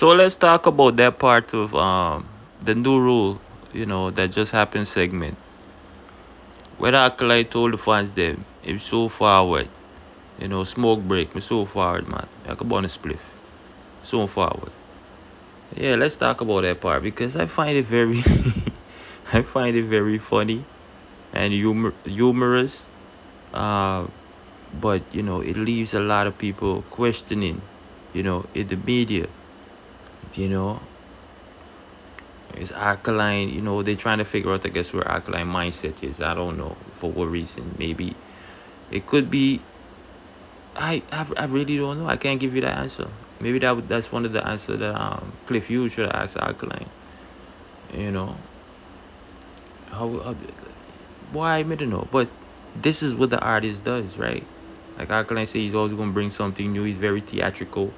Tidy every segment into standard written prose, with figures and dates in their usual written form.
So let's talk about that part of the new rule, that just happened segment. Where Alkaline told the fans them, it's so forward, smoke break, me so forward, man. I could burn a spliff. So forward. Yeah, let's talk about that part because I find it very I find it very funny and humorous. Uh, but it leaves a lot of people questioning, in the media, you know, is Alkaline, they're trying to figure out, I guess, where Alkaline mindset is. I don't know for what reason. Maybe it could be. I really don't know. I can't give you that answer. Maybe that's one of the answers that Cliff Hughes should ask Alkaline. You know how why I don't know, but this is what the artist does, right? Like Alkaline say, he's always gonna bring something new. He's very theatrical.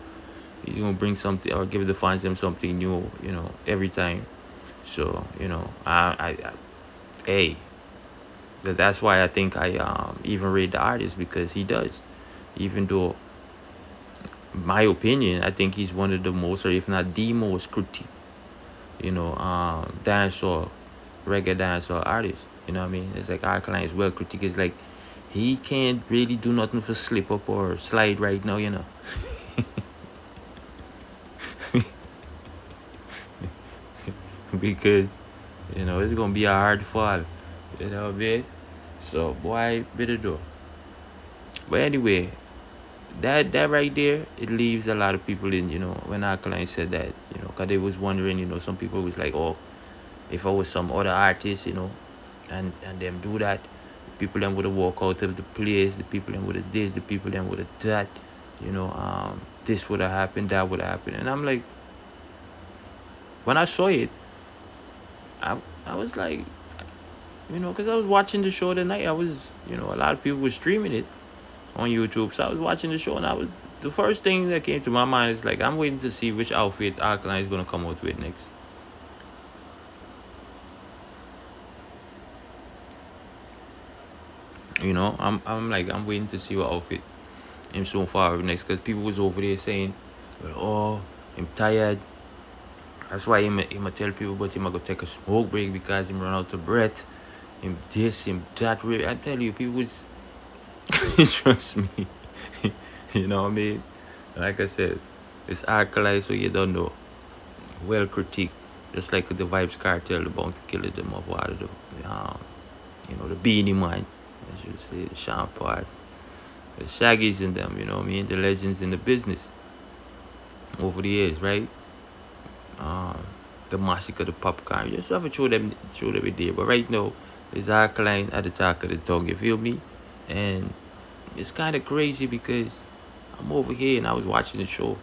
He's gonna bring something or give the fans them something new, every time. So hey, that's why I think I even rate the artist because he does. Even though, my opinion, I think he's one of the most, or if not the most, critique, dancehall, reggae dancehall artist. You know what I mean? It's like Alkaline is well critiqued. It's like he can't really do nothing for slip up or slide right now. Because it's gonna be a hard fall. You know what I mean? So boy, better do. But anyway, that right there, it leaves a lot of people in. When Alkaline said that, cause they was wondering. Some people was like, oh, if I was some other artist, and them do that, people then would have walk out of the place. The people then would have this. The people then would have that. This would have happened. That would have happened. And I'm like, when I saw it, I was like, because I was watching the show the night. I was, a lot of people were streaming it on YouTube. So I was watching the show, and the first thing that came to my mind is like, I'm waiting to see which outfit Alkaline is gonna come out with next. I'm like, I'm waiting to see what outfit him so far next, because people was over there saying, well, oh, I'm tired. That's why him tell people, but him go take a smoke break because him run out of breath. Him this, him that. I tell you, people was trust me. You know what I mean? Like I said, it's Alkali, so you don't know. Well critiqued. Just like the Vibes Cartel, the Bounty Killer, them of water, the Beanie Man, I should say, the Sean Pass, the Shaggies in them, you know what I mean? The legends in the business over the years, right? Um, the Massacre, the Popcorn. You just have to show them it there. But right now, it's Alkaline at the top of the tongue, you feel me? And it's kind of crazy because I'm over here and I was watching the show.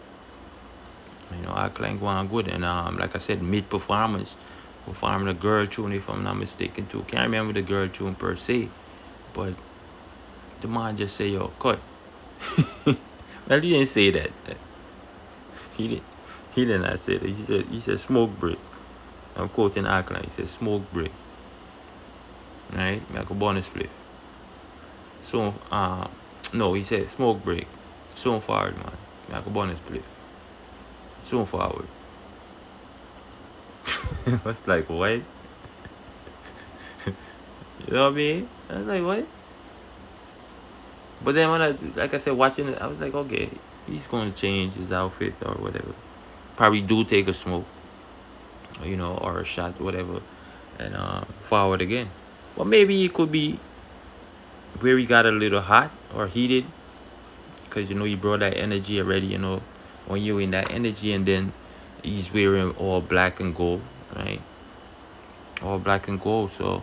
Alkaline going good, and like I said, mid performance, performing a girl tune if I'm not mistaken too. Can't remember the girl tune per se, but the man just say, "Yo, cut." Well, he didn't say that. He didn't. He did not say that. He said smoke break. I'm quoting Alkaline. He said smoke break. Right? Like a bonus split. So no, he said smoke break. So forward, man. Like a bonus split. So forward. I was like, what? You know what I mean? I was like, what? But then when like I said, watching it, I was like, okay, he's going to change his outfit or whatever. Probably do take a smoke, or a shot, whatever, and forward again. Well, maybe it could be where he got a little hot or heated, because he brought that energy already. When you're in that energy, and then he's wearing all black and gold, right? All black and gold. So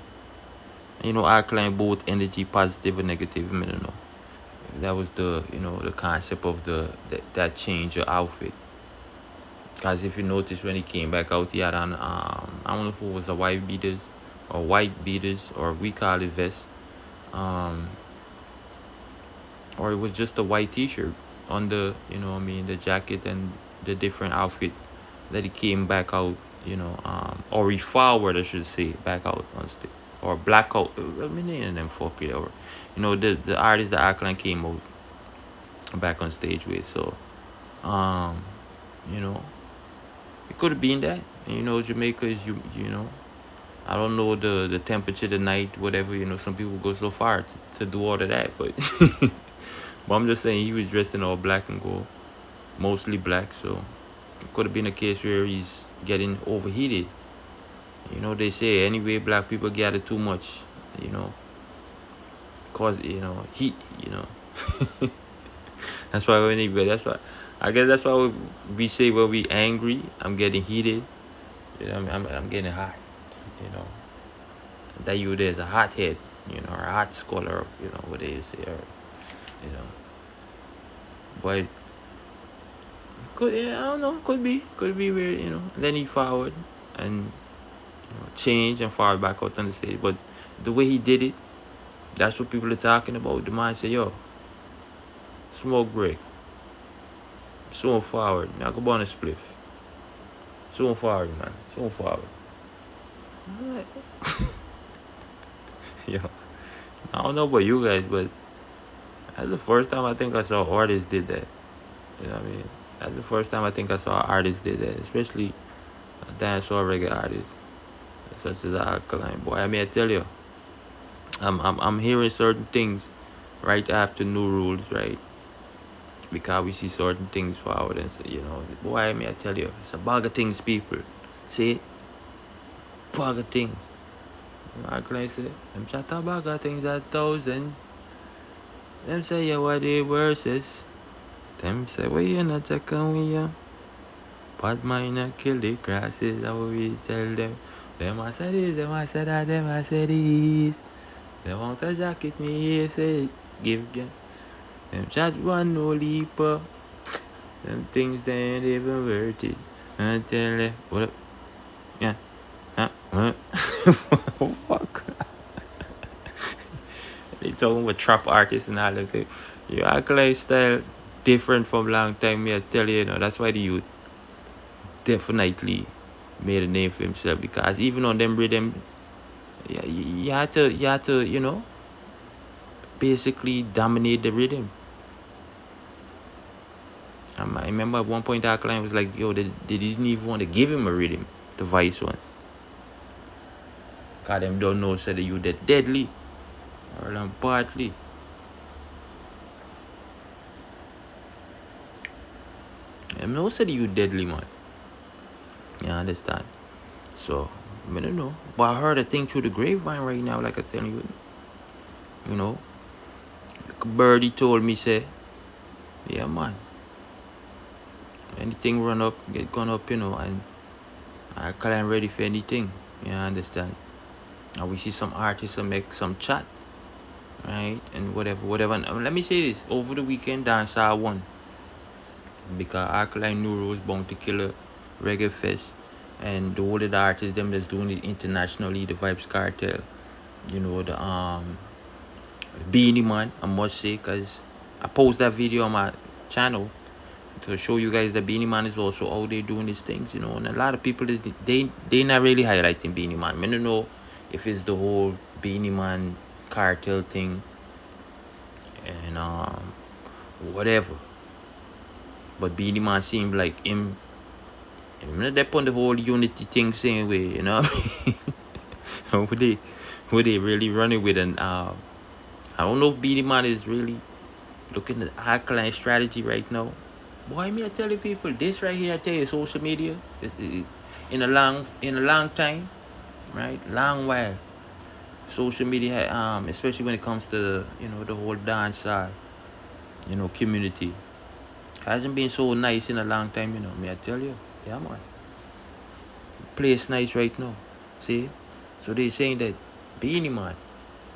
I claim both energy, positive and negative. I don't know. That was the concept of that change of outfit. Because if you notice, when he came back out, he had on I don't know if it was a white beaters, or we call it vest, um, or it was just a white T-shirt on the what I mean, the jacket and the different outfit that he came back out, or he forward, I should say, back out on stage, or blackout. I mean, any of them fuck it, or the artist that Alkaline came out back on stage with. So, um, you know. It could have been that. And, Jamaica is you know. I don't know the temperature, the night, whatever. Some people go so far to do all of that, but but I'm just saying he was dressed in all black and gold, mostly black. So it could have been a case where he's getting overheated. They say anyway, black people gather too much. You know, cause heat. That's why that's why I guess that's why we say when we angry, I'm getting heated. I'm getting hot. You know that there's a hot head. Or a hot scholar. What they say. Or, you know, but could yeah, I don't know. Could be weird. And then he forward and change and forward back out on the stage. But the way he did it, that's what people are talking about. The man say, "Yo, smoke break, soon forward. Now go on a spliff. Soon forward, man. Soon forward." I'm like, yo, I don't know about you guys, but that's the first time I think I saw artists did that. You know what I mean? That's the first time I think I saw artists did that, especially a dancehall reggae artist such as Alkaline. Boy, I mean, I tell you, I'm hearing certain things right after New Rules, right? Because we see certain things forward and say, boy, I mean, I tell you, it's a bag of things, people. See, bag of things. Alkaline say, them chat a bag of things 1,000. Them say, yeah, what the worst is. Them say, well, you not checking we ya. Bad mind a kill the grasses, how we tell them. Them I say this, them I say that, them I say this. They want a jacket, me here say, give them. Them chat one no leaper. Them things they ain't even worth it. I tell you, what up? Yeah. Huh? What? Fuck. They talking about trap artists and all that. Your Alkaline style different from long time. Me I tell you, that's why the youth definitely made a name for himself because even on them rhythm, yeah, you had to, basically dominate the rhythm. I remember at one point Alkaline was like, yo, they didn't even want to give him a rhythm, the Vice one. Cause them don't know said that you that deadly or them partly. Them know said you deadly, man. You understand? So I don't know. But I heard a thing through the grapevine right now, like I tell you. You know, like a birdie told me, say, yeah, man. Anything run up, get gone up, and I can't ready for anything. You understand? And we see some artists make some chat, right? And whatever. And let me say this: over the weekend, dancehall won because Alkaline New Rules Bounty Killer Reggae Fest, and the older artists them that's doing it internationally, the Vibes Cartel, the Beanie Man, I must say, cause I post that video on my channel to show you guys that Beanie Man is also out there doing these things, and a lot of people they not really highlighting Beanie Man. I don't know if it's the whole Beanie Man cartel thing and whatever. But Beanie Man seemed like him not that on the whole unity thing same way, would they really running with an I don't know if Beanie Man is really looking at Alkaline strategy right now. Boy, me I tell you people, this right here I tell you social media is in a long time, right? Long while. Social media especially when it comes to the whole dance community. Hasn't been so nice in a long time, me I tell you. Yeah man. Place nice right now. See? So they saying that Beanie Man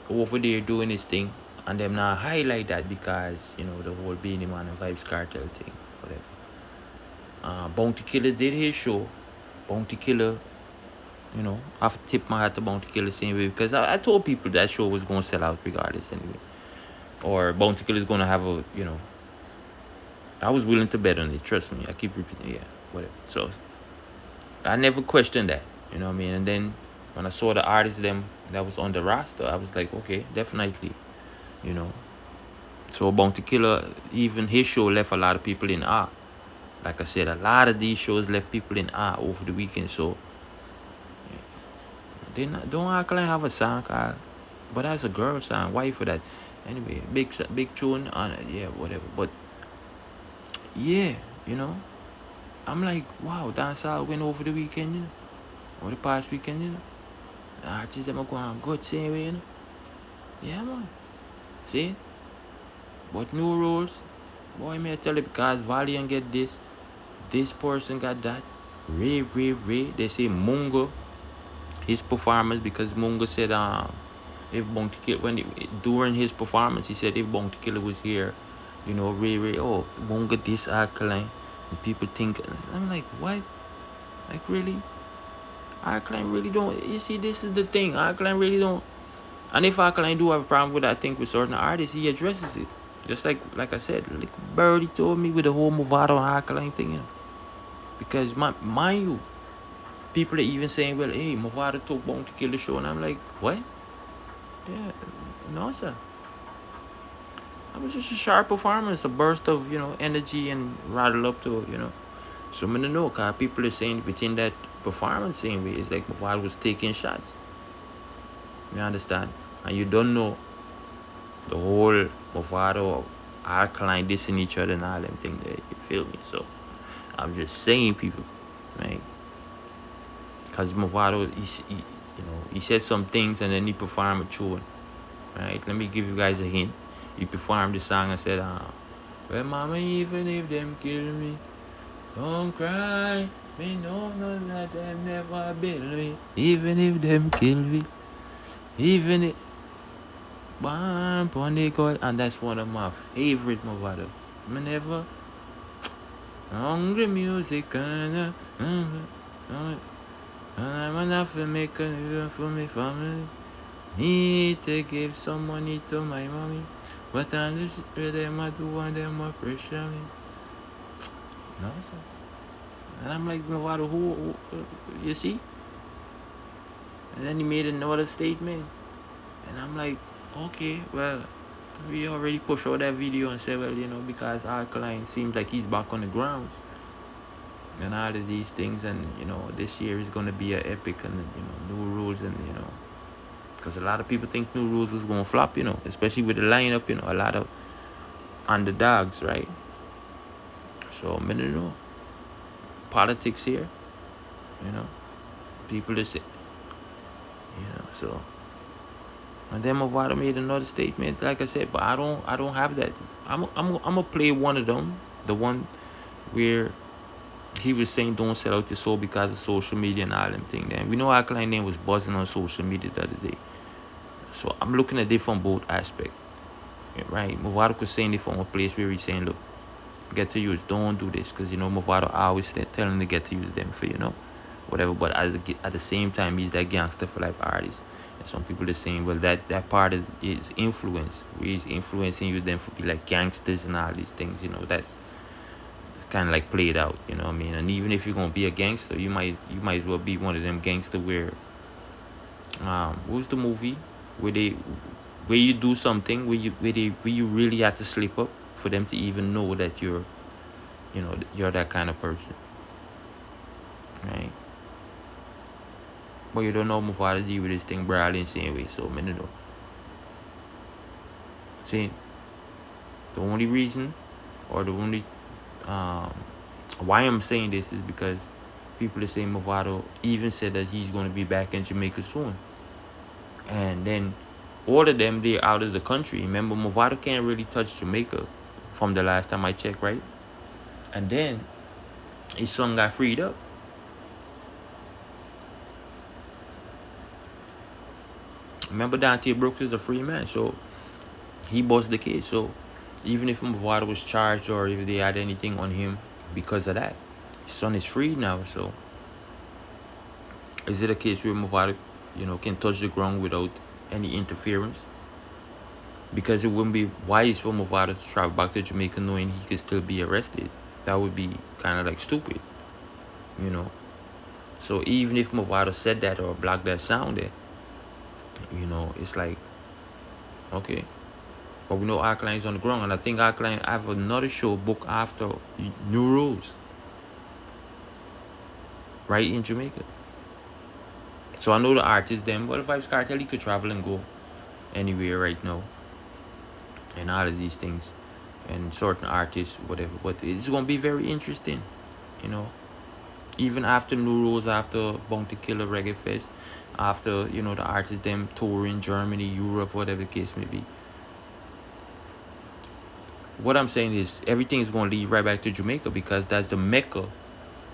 over there doing his thing and them now highlight that because, the whole Beanie Man and Vibes Cartel thing. Whatever. Bounty Killer did his show. Bounty Killer, I have to tip my hat to Bounty Killer same way because I told people that show was gonna sell out regardless anyway. Or Bounty Killer is gonna have I was willing to bet on it, trust me. I keep repeating, yeah, whatever. So I never questioned that, you know what I mean? And then when I saw the artists them that was on the roster, I was like, okay, definitely, you know. So Bounty Killer, even his show left a lot of people in awe. Like I said, a lot of these shows left people in awe over the weekend. So they not, don't Alkaline have a song called, but that's a girl song. Why for that? Anyway, big tune on it. Yeah, whatever. But yeah, you know, I'm like, wow, dancehall went over the weekend, over the past weekend, The artists them are going good same way, Yeah, man. See? But new rules, boy, may I tell you, because Valiant get this person got that. Ray. They say Mungo, his performance, because Mungo said if Bounty Killer during his performance he said if Bounty Killer was here, Ray, oh Mungo this Alkaline, and people think I'm like what? Like really? Alkaline really don't. You see, this is the thing. Alkaline really don't. And if Alkaline do have a problem with that, I think with certain artists, he addresses it. Just like I said, like Birdie told me with the whole Movado and Alkaline thing, Because mind you, people are even saying, well, hey, Movado took Bone to kill the show, and I'm like, what? Yeah, no, sir. That was just a sharp performance, a burst of energy and rattle up to So I'm gonna know, cause people are saying within that performance, same way, it's like Movado was taking shots. You understand? And you don't know the whole Movado, Alkaline dissing each other and all them things there. You feel me? So I'm just saying, people, right? Because Movado, he said some things and then he performed a tune, right? Let me give you guys a hint. He performed the song and said, well, mama, even if them kill me, don't cry. Me know none that them never build me. Even if them kill me, even if Bam Pondy God, and that's one of my favorite Movado. Me never hungry music and I'm enough to make a living for my family. Need to give some money to my mommy, but I just them I do want them more pressure me. No, sir. And I'm like, Movado, who you see? And then he made another statement, and I'm like, okay, well, we already pushed out that video and said, well, because Alkaline seems like he's back on the grounds and all of these things, and this year is gonna be an epic, and new rules, and because a lot of people think new rules was gonna flop, especially with the lineup, a lot of underdogs, right? So I'm gonna know politics here, people that say, so. And then Movado made another statement, like I said, but I don't have that. I'm gonna play one of them, the one where he was saying don't sell out your soul because of social media and all them things. And we know Alkaline name was buzzing on social media the other day. So I'm looking at it from both aspects, right? Movado was saying it from a place where he's saying, look, get to use, don't do this, because Movado always telling the get to use them for whatever. But at the same time, he's that gangster for life artist. And some people are saying, well, that part of is influence. He's influencing you then for be like gangsters and all these things. That's kind of like played out. You know what I mean? And even if you're gonna be a gangster, you might as well be one of them gangster where what was the movie where you do something where you really have to slip up for them to even know that you're that kind of person, right? But you don't know Movado deal with this thing brawling same way, so I don't know. See, the only reason or the only why I'm saying this is because people are saying Movado even said that he's going to be back in Jamaica soon, and then all of them they're out of the country. Remember, Movado can't really touch Jamaica from the last time I checked, right? And then his son got freed up. Remember, Dante Brooks is a free man, so he bust the case. So even if Movado was charged or if they had anything on him because of that, his son is free now. So is it a case where Movado, can touch the ground without any interference? Because it wouldn't be wise for Movado to travel back to Jamaica knowing he could still be arrested. That would be kind of like stupid, So even if Movado said that or blocked that sound there, it's like, okay. But we know Alkaline is on the ground, and I think Alkaline have another show booked after New Rules. right in Jamaica. So I know the artists them, but if Vibes Cartel, he could travel and go anywhere right now, and all of these things, and certain artists, whatever. But it's gonna be very interesting, you know. Even after New Rules, after Bounty Killer Reggae Fest, after the artists them touring Germany, Europe, whatever the case may be. What I'm saying is everything is gonna lead right back to Jamaica because that's the mecca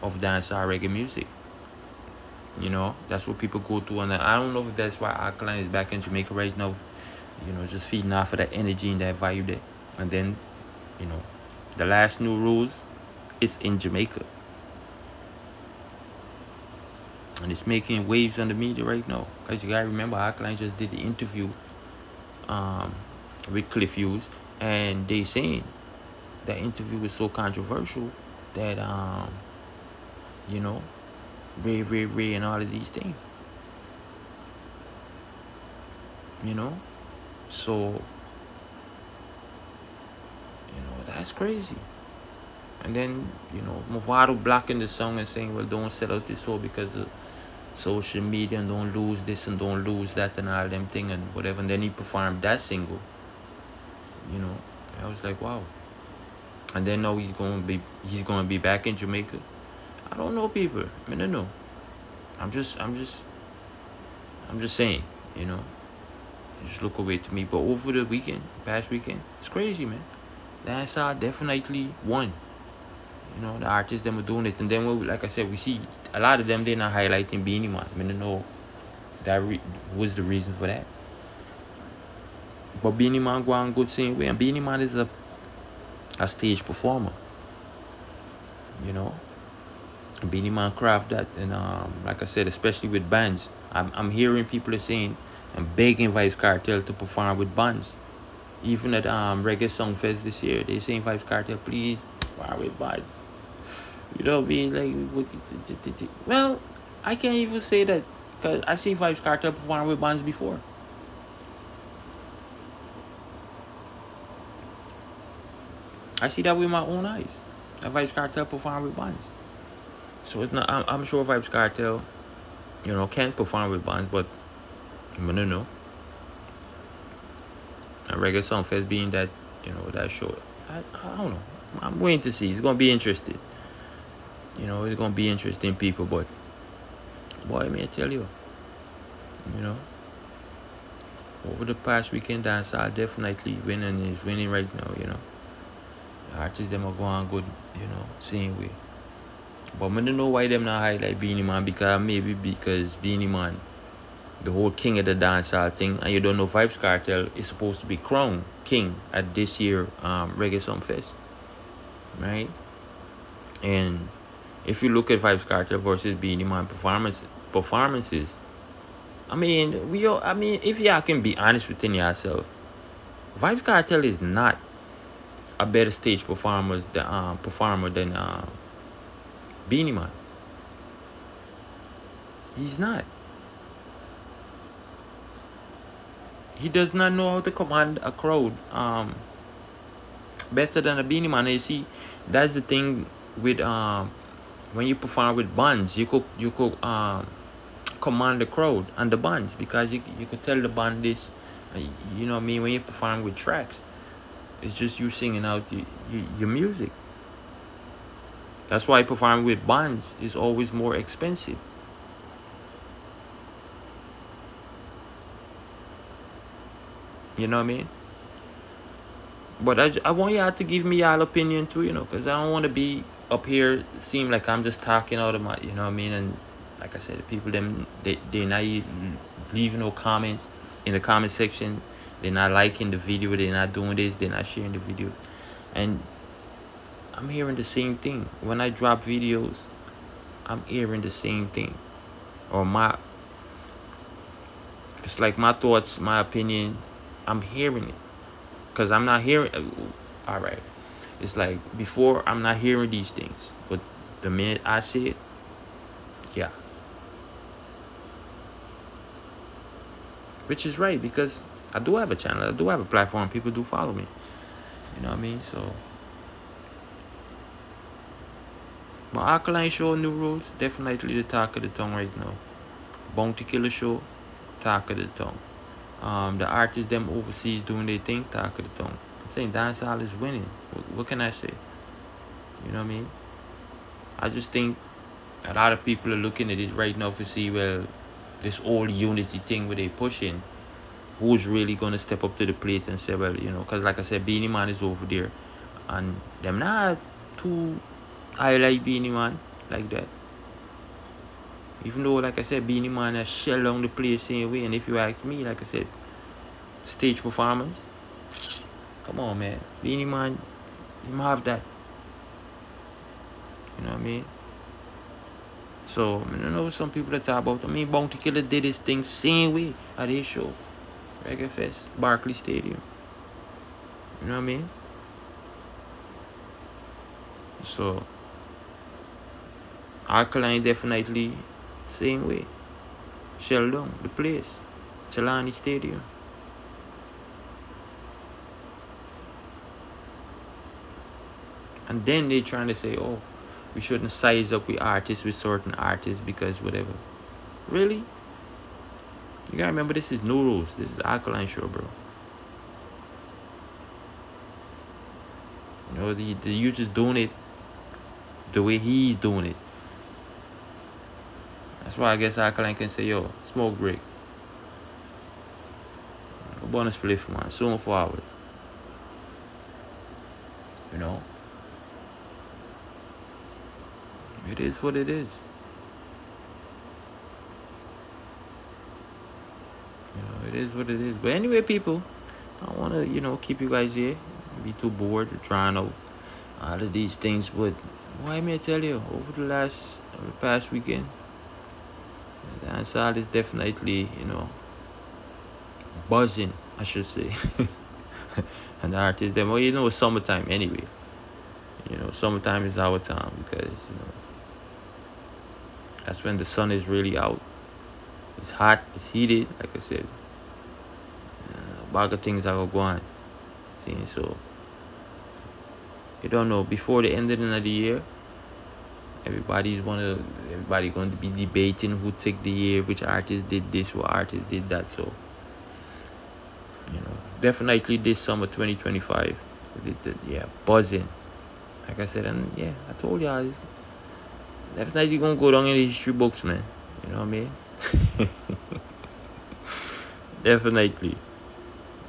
of dancehall reggae music. That's what people go to, and I don't know if that's why Alkaline is back in Jamaica right now. Just feeding off of that energy and that vibe there. And then, you know, the last New Rules, it's in Jamaica, and it's making waves on the media right now. Cause you gotta remember, Alkaline just did the interview, um, with Cliff Hughes, and they saying that interview was so controversial that you know, Ray, and all of these things. You know, so that's crazy. And then Movado blocking the song and saying, "Well, don't sell out this soul because of social media and don't lose this and don't lose that and all them thing and whatever." And then he performed that single. You know, I was like, wow. And then now he's gonna be back in Jamaica. I don't know, people. I mean, I don't know. I'm just saying. You know, just look away to me. But over the past weekend, it's crazy, man. Dancehall definitely won. The artists them were doing it, and then like I said, we see a lot of them they're not highlighting Beanie Man. I mean, I know that was the reason for that. But Beanie Man go on good same way, and Beanie Man is a stage performer. You know, Beanie Man craft that, and like I said, especially with bands, I'm hearing people are saying and begging Vice Cartel to perform with bands. Even at Reggae Song Fest this year, they saying Vice Cartel, please perform with bands. You know what I mean? Well, I can't even say that because I seen Vibes Cartel perform with bands before. I see that with my own eyes. That Vibes Cartel perform with bands. So it's not. I'm sure Vibes Cartel, can perform with bands, but I don't know. A Reggae Song Fest being that, that show. I don't know. I'm waiting to see. It's gonna be interesting. It's gonna be interesting, people. But boy, may I tell you, you know, over the past weekend, dancehall definitely winning is winning right now. The artists them are going good. Same way. But I don't know why them not highlight Beanie Man because maybe because Beanie Man, the whole king of the dancehall thing, and you don't know Vibes Cartel is supposed to be crowned king at this year Reggae Song Fest, right? And if you look at Vibes Cartel versus Beanie Man performances, I mean, if y'all can be honest within yourself, Vibes Cartel is not a better stage performer than Beanie Man. He's not. He does not know how to command a crowd better than a Beanie Man. And you see, that's the thing with when you perform with bands, you could command the crowd and the bands because you could tell the band this. You know what I mean? When you perform with tracks, it's just you singing out your music. That's why performing with bands is always more expensive. You know what I mean? But I want y'all to give me y'all opinion too, because I don't want to be up here seem like I'm just talking out of my, you know what I mean? And like I said, the people they not leaving no comments in the comment section. They're not liking the video. They're not doing this. They're not sharing the video. And I'm hearing the same thing. When I drop videos, I'm hearing the same thing. Or it's like my thoughts, my opinion, I'm hearing it. Because I'm not hearing, all right. It's like before, I'm not hearing these things. But the minute I see it, yeah. Which is right, because I do have a channel. I do have a platform. People do follow me. You know what I mean? So. But Alkaline show, New Rules, definitely the talk of the tongue right now. Bounty Killer show, talk of the tongue. The artists them overseas doing their thing, talk of the tongue. I'm saying dancehall is winning. What can I say? You know what I mean? I just think a lot of people are looking at it right now to see, well, this old unity thing where they pushing, who's really gonna step up to the plate and say, well, because like I said, Beanie Man is over there, and them not too highlight Beanie Man like that. Even though, like I said, Beanie Man has shell down the place same way, and if you ask me, like I said, stage performance, come on, man, Beanie Man, you have that. You know what I mean? So, I know some people that talk about, Bounty Killer did his thing same way at his show. Reggae Fest, Barclay Stadium. You know what I mean? So, Alkaline definitely same way. Sheldon, the place. Chelani Stadium. And then they trying to say, oh, we shouldn't size up with artists, with certain artists, because whatever. Really? You gotta remember, this is New Rules. This is Alkaline show, bro. The youth is doing it the way he's doing it. That's why I guess Alkaline can say, yo, smoke break. Bonus spliff, man. Soon forward. You know? It is what it is. It is what it is. But anyway, people, I don't want to, keep you guys here. Be too bored or trying out all of these things. But why may I tell you, over the past weekend, dancehall is definitely, buzzing, I should say. And the artists, them, well, it's summertime anyway. Summertime is our time because, that's when the sun is really out. It's hot, it's heated, like I said. Bag of things are going on. See, so you don't know, before the end of the year, everybody going to be debating who took the year, which artist did this, what artist did that. So definitely this summer 2025, buzzing. Like I said, and I told y'all, it's definitely gonna go down in the history books, man. You know what I mean? Definitely.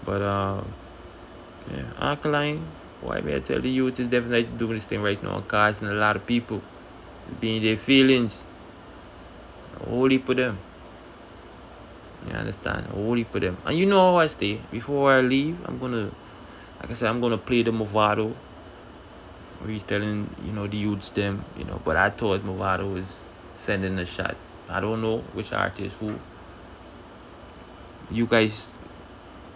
But Alkaline, why may I tell the youth, is definitely doing this thing right now, causing a lot of people being their feelings. Holy for them. You understand? Holy for them. And you know how I stay. Before I leave, I'm gonna play the Movado. Where he's telling, the youths them, but I thought Movado was sending a shot. I don't know which artist, who. You guys,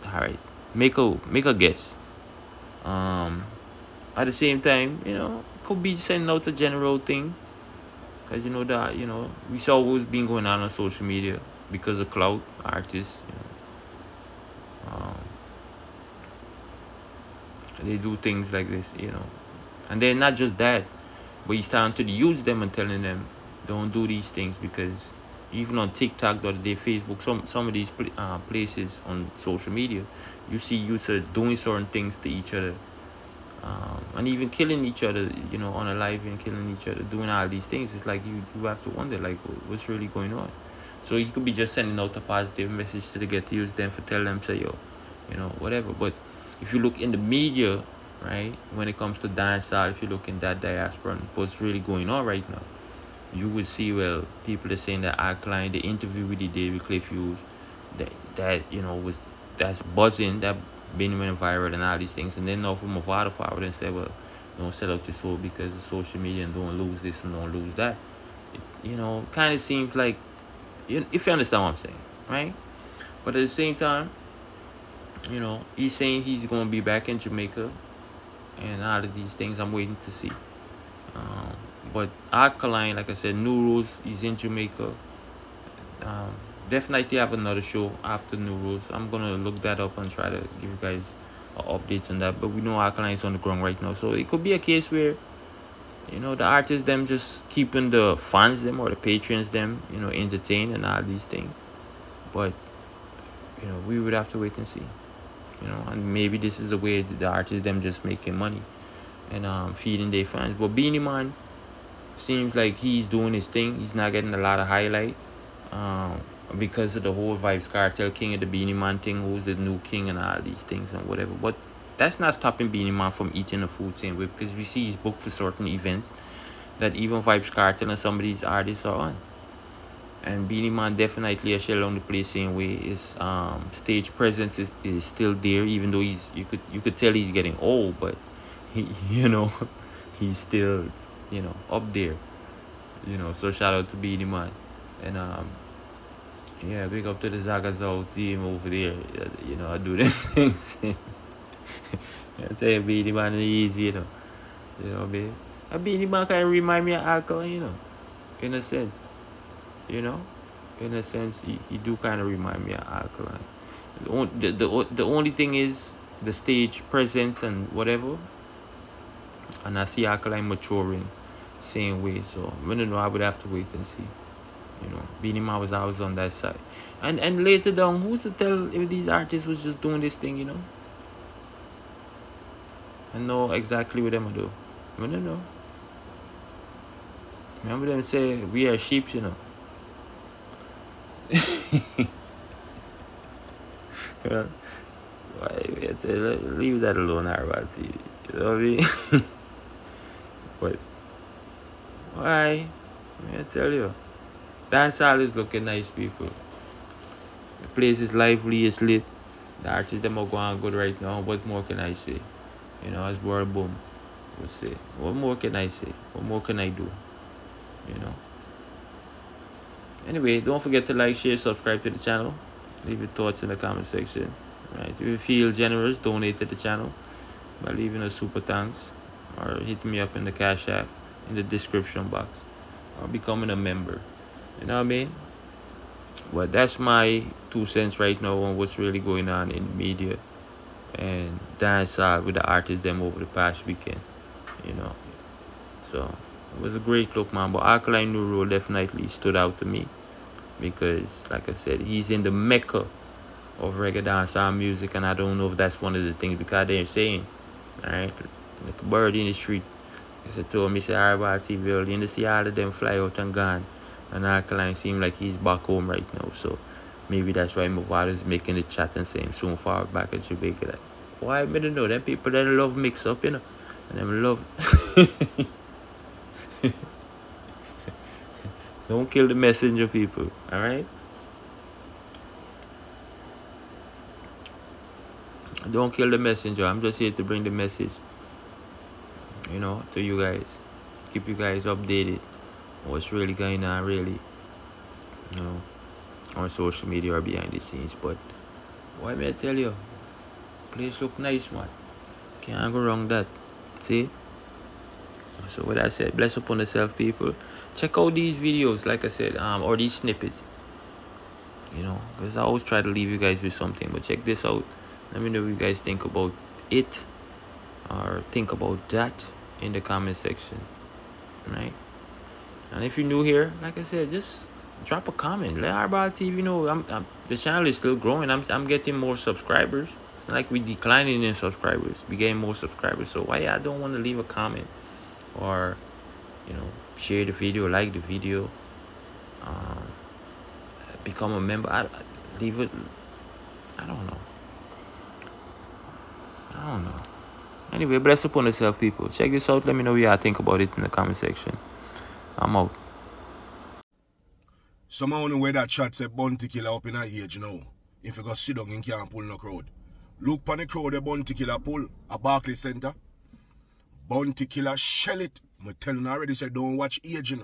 alright, make a guess. At the same time, could be sending out a general thing. Because that, we saw what's been going on social media because of clout artists. They do things like this, and then not just that, but he's starting to use them and telling them, don't do these things, because even on TikTok, the other day, Facebook, some of these places on social media, you see youths are doing certain things to each other, and even killing each other, on a live and killing each other, doing all these things. It's like you have to wonder, like, what's really going on. So he could be just sending out a positive message to get to use them for tell them, say, yo, whatever. But if you look in the media, right, when it comes to dancehall, if you look in that diaspora and what's really going on right now, you would see, well, people are saying that Alkaline, the interview we did with Cliff Hughes, that's buzzing, that been went viral and all these things. And then now from a father forward and say, well, don't sell out your soul because of social media and don't lose this and don't lose that. It kind of seems like, if you understand what I'm saying, right? But at the same time, he's saying he's going to be back in Jamaica and all of these things. I'm waiting to see. But Alkaline, like I said, New Rules, he's in Jamaica. Definitely have another show after New Rules. I'm going to look that up and try to give you guys updates on that. But we know Alkaline is on the ground right now. So it could be a case where You know, the artists them just keeping the fans them or the patrons them, you know, entertained and all these things. But you know, we would have to wait and see. You know, and maybe this is the way the artists them just making money and feeding their fans. But Beanie Man seems like he's doing his thing. He's not getting a lot of highlight um, because of the whole Vibes Cartel King of the Beanie Man thing, who's the new king and all these things and whatever. But that's not stopping Beanie Man from eating the food same way because we see he's booked for certain events that even Vibes Cartel and some of these artists are on. And Beanie Man definitely a shell on the place same way. His stage presence is still there, even though you could tell he's getting old, but he you know he's still up there. So shout out to Beanie Man. And yeah, big up to the Zagazao team over there. I do them things. I tell you, Beanie Man is easy, man. A Beanie Man kind of remind me of Alkaline, in a sense, you know. In a sense, he do kind of remind me of Alkaline. The only thing is the stage presence and whatever. And I see Alkaline maturing same way. So I don't know. I would have to wait and see. Beanie Man was always on that side. And later down, who's to tell if these artists was just doing this thing? I know exactly what them do. I don't know. Remember them say we are sheep. Well, leave that alone, Hardball TV. You know what I mean? But why? I tell you, dancehall is looking nice, people. The place is lively, it's lit. The artists them are going good right now. What more can I say? As World Boom would say. What more can I say? What more can I do? You know. Anyway, don't forget to like, share, subscribe to the channel. Leave your thoughts in the comment section. Right? If you feel generous, donate to the channel by leaving a super thanks or hit me up in the Cash App in the description box or becoming a member. You know what I mean? But that's my 2 cents right now on what's really going on in the media and dancehall with the artists them over the past weekend. You know. So it was a great look, man. But Alkaline New Rule definitely stood out to me because, like I said, he's in the mecca of reggae dancehall music, and I don't know if that's one of the things because they're saying, all right, like a bird in the street. As I told me, say Hardball TV early, and to see all of them fly out and gone, and Alkaline seem like he's back home right now. So maybe that's why my is making the chat and saying soon far back at Jamaica. That why I don't know. Them people that love mix up, and them love. Don't kill the messenger, people. All right. Don't kill the messenger. I'm just here to bring the message, to you guys. Keep you guys updated on what's really going on, really, you know, on social media or behind the scenes. But why may I tell you, place look nice, man. Can't go wrong that. See? So with that said, bless upon yourself, people. Check out these videos, like I said, or these snippets. Because I always try to leave you guys with something. But check this out. Let me know what you guys think about it or think about that in the comment section. Right? And if you're new here, like I said, just drop a comment. Let Hardball TV know the channel is still growing. I'm getting more subscribers. It's not like we declining in subscribers. We getting more subscribers. So why I don't want to leave a comment or share the video, like the video, become a member. Leave it. I don't know. Anyway, bless upon yourself, people. Check this out. Let me know what y'all think about it in the comment section. I'm out. Someone know where that chat say Bounty Killer up in a age now. If you go sit down and can't pull no crowd. Look pan the crowd the Bounty Killer pull a Barclays Center. Bounty Killer shell it. I tell you already say don't watch age,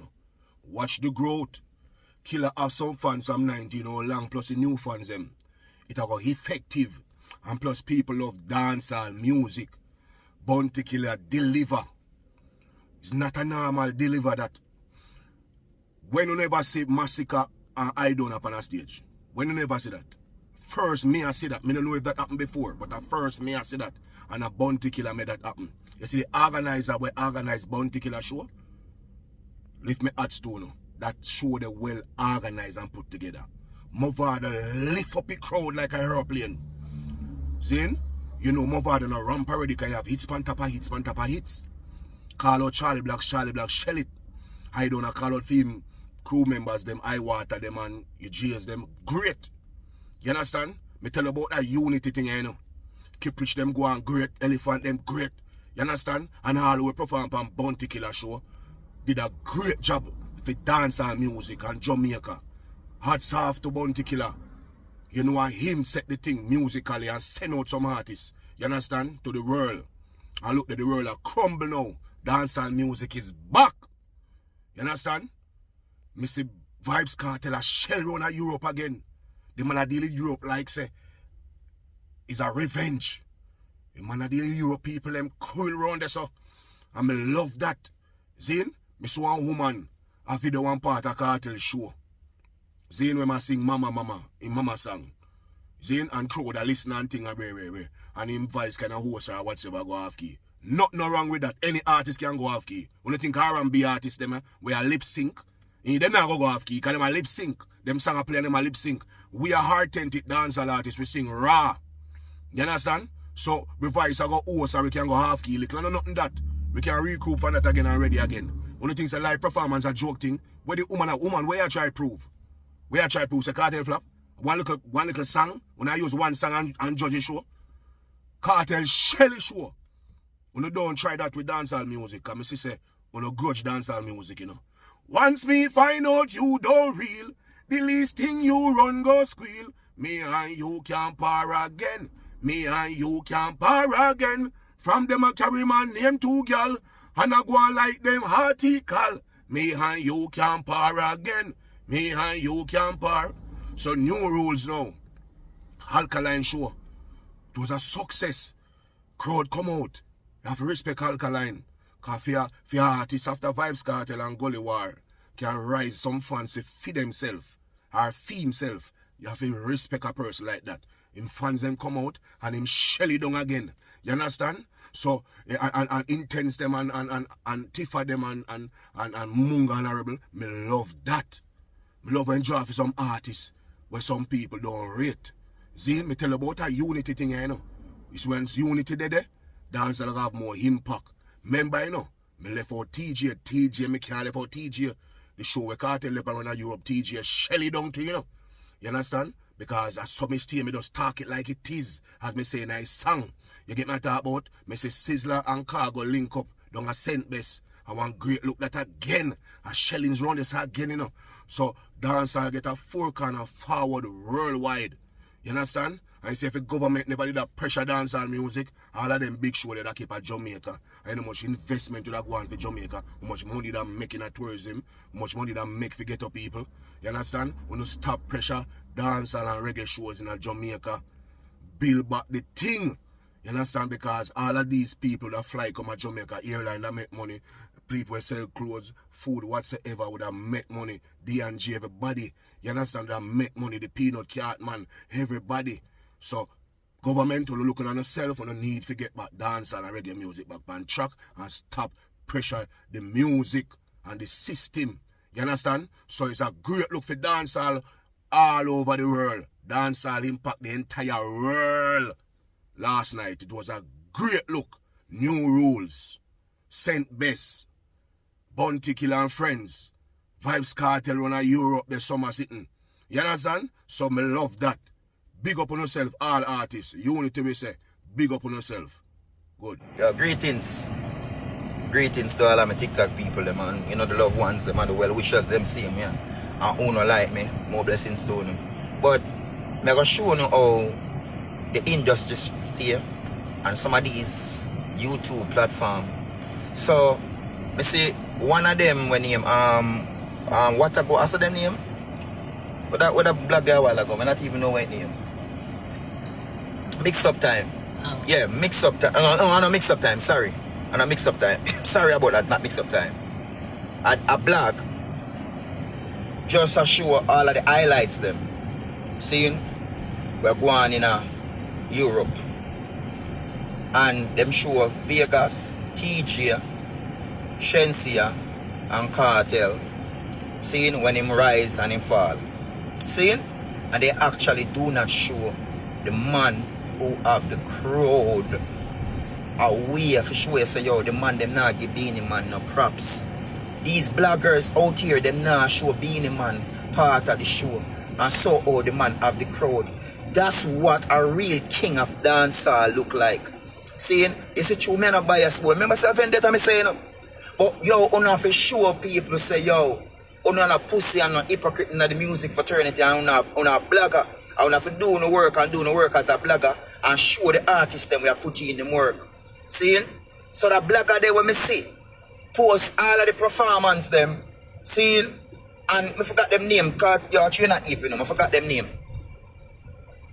Watch the growth. Killer have some fans from 19 long plus the new fans them. It go effective. And plus people love dancehall music. Bounty Killer deliver. It's not a normal deliver that. When you never see Massacre and I don't up on a stage. When you never see that. first me I see that. Me don't know if that happened before, but at first me I see that. And a Bounty Killer made that happen. You see the organizer will organize Bounty Killer show? Lift me at stone. That show they well organized and put together. Movada lift up the crowd like an aeroplane. See? You know Movada no ramp already can have hits pan top of hits pan top of hits. Call out Charlie Black, shell it. I don't call out film crew members, them I water them and you jails them. Great. You understand? Me tell you about that unity thing, you know. Keep rich them go on great, elephant them great. You understand? And all who perform on Bounty Killer show did a great job for dance and music and Jamaica. Hats off to Bounty Killer. You know, and him set the thing musically and send out some artists. You understand? To the world. And look at the world a crumble now. Dance and music is back. You understand? Me see Vibes Cartel a shell round Europe again. The man a deal in Europe like say is a revenge. The man a deal in Europe people them cool round there so. And me love that. Zin, me saw one woman a video one part of Cartel show. Zin when I sing Mama Mama in Mama song. Zin and crowd a listen and thing a way. And him voice kind of host or whatever go off key. Nothing wrong with that. Any artist can go off key. When you think R&B artists them we are lip sync. Them not go off key because them a lip sync. Them song a play and them a lip sync. We are hard-tented dancehall artists. We sing raw. You understand? So we voice a go host or we can go half key. Little no nothing that. We can recoup for that again and ready again. When you think it's a live performance a joke thing, where the woman where you try prove? Where you try prove say Cartel flap? One little song. When I use one song and judge a show. Cartel Shelly show. When you don't try that with dancehall music, because I say, when you grudge dancehall music, you know. Once me find out you don't real, the least thing you run go squeal. Me and you can par again. Me and you can par again. From them I carry my name to girl, and I go on like them article. Me and you can par again. Me and you can par. So new rules now. Alkaline show. It was a success. Crowd come out. You have to respect Alkaline. Because for artists after Vibes Cartel and Gully War can rise some fans to feed themselves or fee himself. You have to respect a person like that. Him fans them come out and him shell it down again. You understand? So and intense them and tiffa them and munga honorable. Me love that. Me love enjoy for some artists where some people don't rate. See, me tell you about a unity thing, you know. It's when unity there, dance will have more impact. Remember, you know, me left out TJ, me can't left out TJ. The show we Cartel left around Europe, TJ shelly down to, you know. You understand? Because as some stay, me just talk it like it is, as me say nice song. You get me talk about? Me say Sizzler and Cargo link up, down a Saint Best. I want great look that again. A shellings round this again, you know. So dancehall get a fork and a forward worldwide. You understand? I say if the government never did that pressure dancehall music, all of them big show that keep at Jamaica. I know how much investment that go on for Jamaica, how much money that make in a tourism, how much money that make for ghetto people. You understand? When you stop pressure, dancehall and reggae shows in a Jamaica, build back the thing. You understand? Because all of these people that fly come at Jamaica, airline that make money, people that sell clothes, food, whatsoever, would have make money. D&G, everybody. You understand? That make money. The peanut cart man, everybody. So, government will looking on themselves and the need to get back dancehall and reggae music back on track and stop pressure the music and the system. You understand? So it's a great look for dancehall all over the world. Dancehall impact the entire world. Last night it was a great look. New rules. Saint Best. Bounty Killer and Friends. Vibes Cartel run Europe the summer sitting. You understand? So me love that. Big up on yourself, all artists. Unity we say. Big up on yourself. Good. Yeah, greetings. Greetings to all of my TikTok people, them, and you know the loved ones, them, and the well wishers, them same, yeah. And who no like me, more blessings to them. But I'm going to show you how the industry stay and some of these YouTube platform. So, I see one of them when name what I go after them name? What that black guy a while ago, I not even know what name. Mix up time. Oh. Yeah, mix up time. No, mix up time, sorry. And a mix up time. Sorry about that, not mix up time. A black just to show all of the highlights them. Seeing we're going in Europe. And them show Vegas, TJ, Shensia, and Cartel. Seeing when him rise and him fall. Seeing? And they actually do not show the man who have the crowd away for sure. Say, yo, the man them not give Beanie Man no props. These bloggers out here, them not show Beanie Man part of the show. And so how the man have the crowd. That's what a real king of dancehall look like. Seeing? It's a true man of bias boy. Remember say vendetta me saying? But yo, you have to show people say, yo, you not a pussy and a hypocrite in the music fraternity and you a blogger. I have to do no work and do no work as a blogger and show the artists them we are putting in the work. See? So the blogger there when me see post all of the performance them. See? And I forgot them name because you're not even know. I forgot them name.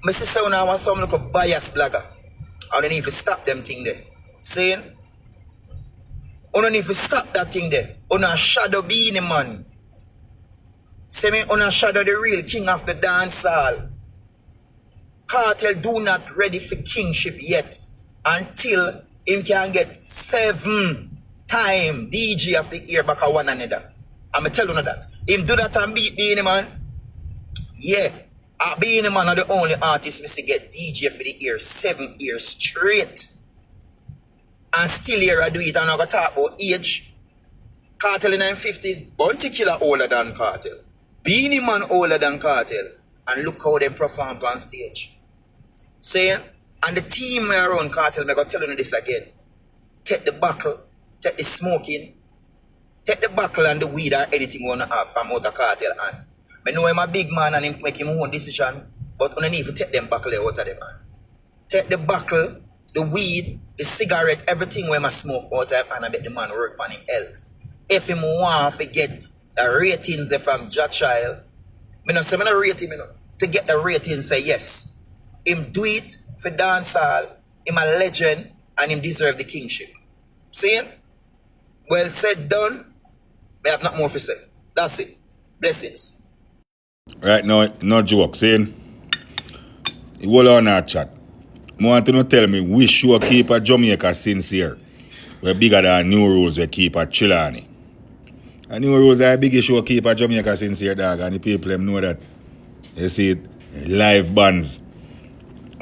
I see so now I want some look bias blogger. I don't need to stop them thing there. See? I don't need to stop that thing there. On a shadow Beanie Man. See me on a shadow the real king of the dancehall. Cartel do not ready for kingship yet until him can get 7-time DJ of the year back at one another. I'ma tell you that. Him do that and beat Beanie Man. Yeah. Beanie Man are the only artist we see get DJ for the year 7 years straight. And still here I do it and I go talk about age. Cartel in the 50s, Bounty Killer older than Cartel. Beanie Man older than Cartel. And look how they perform on stage. Saying, and the team around Cartel, I'm going to tell you this again. Take the buckle, take the smoking, take the buckle and the weed or anything you want to have from out of Cartel hand. I know I'm a big man and him make him own decision, but I need to take them buckle out of them hand. Take the buckle, the weed, the cigarette, everything where I smoke out of and I make the man work on him health. If him want to get the ratings from Jack Child, I don't say I don't rate him, you know. To get the ratings, say yes. Him do it for dancehall, him a legend, and him deserve the kingship. See? Well said, done. I have not more to say. That's it. Blessings. Right now, no joke, saying, you hold on our chat. I want to tell me which show keep at Jamaica sincere. We're bigger than New Rules we keep at Chilani. And New Rules are the biggest show keep at Jamaica sincere, dog, and the people them know that. You see it, live bands.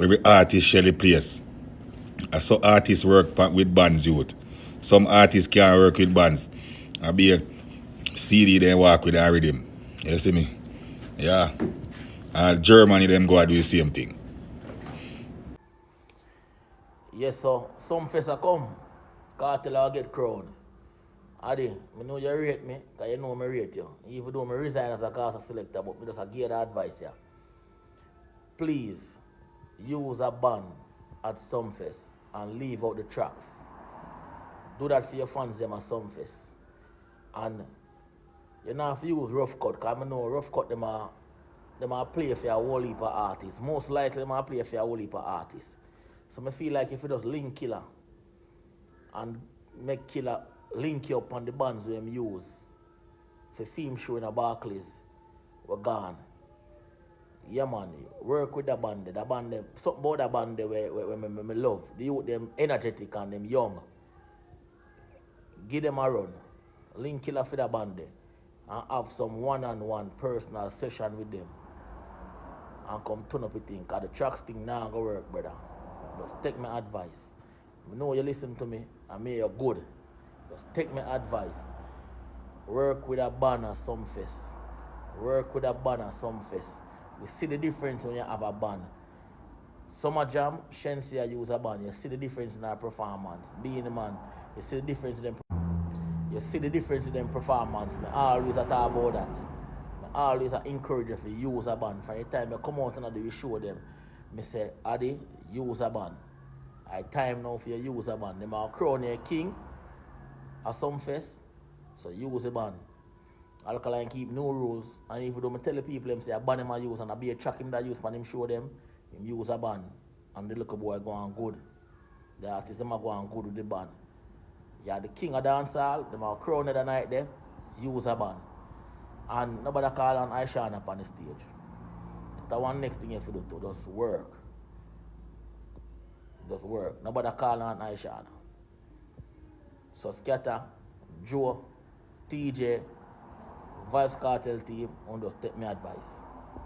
Every artist share the place. I saw artists work with bands, youth. Some artists can't work with bands. I be a CD, they walk with a rhythm. You see me? Yeah. And Germany, them go and do the same thing. Yes, so some festa come. Cartel will get crowd. Adi, I know you rate me, because you know I rate you. Even though I resign as a cast selector, but I just give the advice here. Please use a band at Sumfest and leave out the tracks. Do that for your fans them at Sumfest. And you don't have to use rough cut, because I know rough cut them are play for a whole heap of artists. Most likely them are play for a whole heap of artists. So I feel like if you just link Killer and make Killer link you up on the bands we use for film show in a Barclays, we're gone. Yeah man, work with the band, something about the band where I love. The youth them energetic and them young. Give them a run. Link Killer for the band and have some one-on-one personal session with them. And come turn up with things, because the tracks thing now go work, brother. Just take my advice. I know you listen to me and may you're good. Just take my advice. Work with a band at Sumfest. Work with a band at Sumfest. You see the difference when you have a band. Summer Jam, Shensia use a band. You see the difference in our performance. Being a man, you see the difference in them. You see the difference in them performance. I always talk about that. I always encourage you to use a band. From the time you come out and do you show them, I say, Adi, use a band. I time now for you use a band. They are crown a king at Sumfest, so use a band. Alkaline keep no rules, and if you don't tell the people them say a band him use and I be a track him that use and him show them, him use a band. And the little boy go on good. The artist them go on good with the band. Yeah, the king of dancehall, them are crowned the night there, use a band. And nobody call on Aishan up on the stage. That one next thing you have to do to just work. Just work. Nobody call on Aisha. So Scatter, Joe, TJ, Vibes Cartel team, and just take my advice.